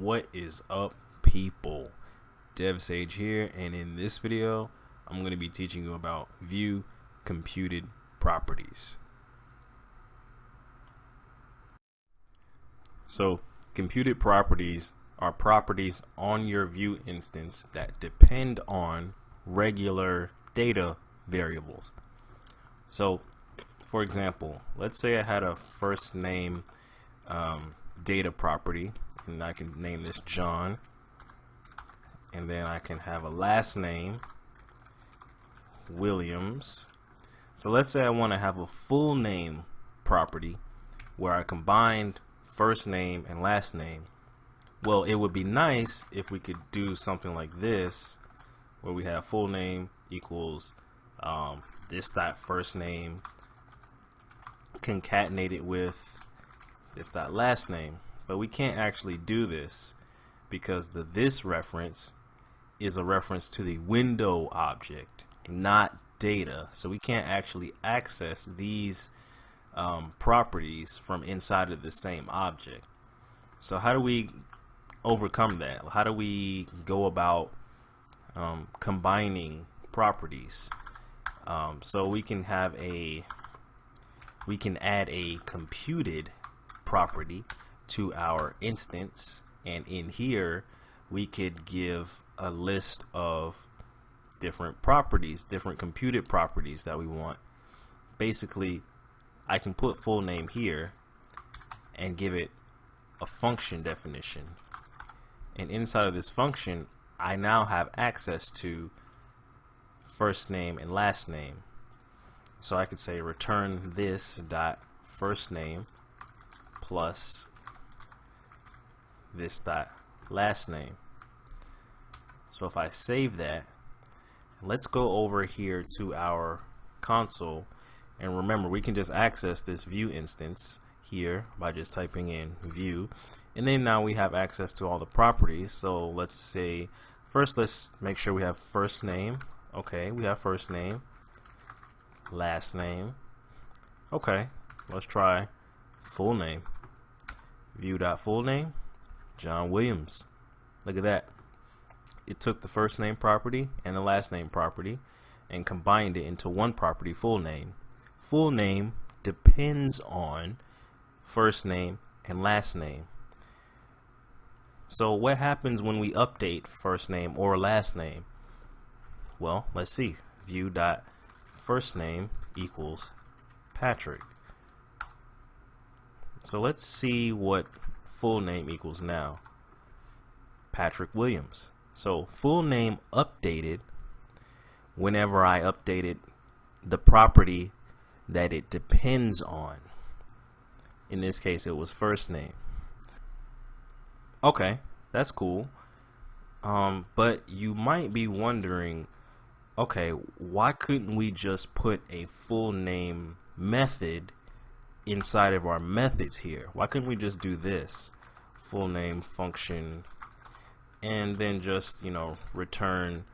What is up, people? DevSage here, and in this video I'm going to be teaching you about Vue computed properties. So computed properties are properties on your Vue instance that depend on regular data variables. So for example, let's say I had a first name data property, and I can name this John, and then I can have a last name Williams. So let's say I want to have a full name property where I combined first name and last name. Well, it would be nice if we could do something like this, where we have full name equals this dot first name concatenated with this dot last name. But we can't actually do this because the this reference is a reference to the window object, not data. So we can't actually access these properties from inside of the same object. So how do we overcome that? How do we go about combining properties? So we can add a computed property to our instance, and in here we could give a list of different properties, different computed properties that we want. Basically, I can put full name here and give it a function definition, and inside of this function I now have access to first name and last name. So I could say return this dot first name plus this dot last name. So if I save that, let's go over here to our console, and remember, we can just access this Vue instance here by just typing in Vue, and then now we have access to all the properties. So let's say first, let's make sure we have first name. Okay, we have first name, last name. Okay, let's try full name. Vue.full name John Williams. Look at that. It took the first name property and the last name property and combined it into one property, full name. Full name depends on first name and last name. So what happens when we update first name or last name? Well, let's see. Vue.first name equals Patrick. So let's see what full name equals now. Patrick Williams. So full name updated whenever I updated the property that it depends on. In this case, it was first name. Okay, that's cool. But you might be wondering, okay, why couldn't we just put a full name method inside of our methods here? Why couldn't we just do this full name function and then just, return,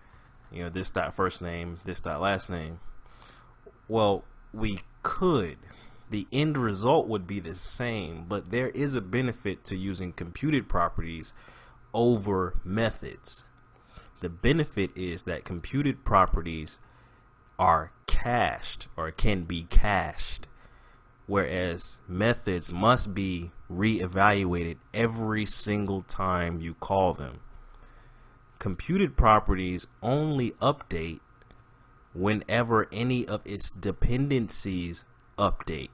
this dot first name, this dot last name? Well, we could. The end result would be the same, but there is a benefit to using computed properties over methods. The benefit is that computed properties are cached, or can be cached, whereas methods must be reevaluated every single time you call them. Computed properties only update whenever any of its dependencies update.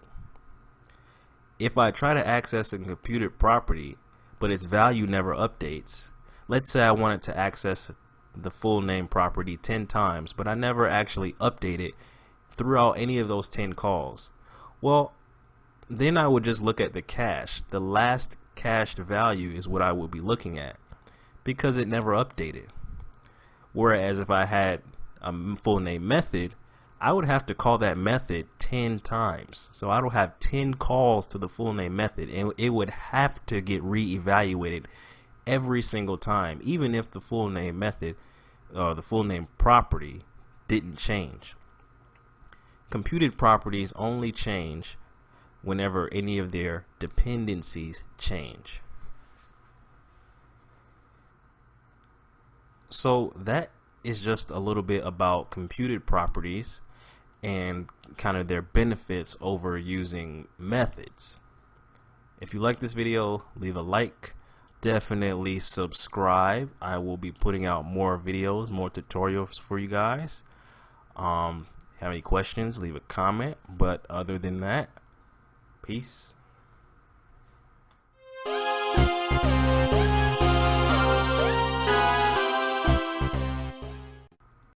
If I try to access a computed property but its value never updates, let's say I wanted to access the full name property 10 times, but I never actually update it throughout any of those 10 calls, well, then I would just look at the cache. The last cached value is what I would be looking at because it never updated. Whereas if I had a full name method, I would have to call that method 10 times. So I would have 10 calls to the full name method, and it would have to get reevaluated every single time, even if the full name method or the full name property didn't change. Computed properties only change whenever any of their dependencies change. So that is just a little bit about computed properties and kind of their benefits over using methods. If you like this video, leave a like. Definitely subscribe. I will be putting out more videos, more tutorials for you guys. Have any questions, leave a comment. But other than that, peace.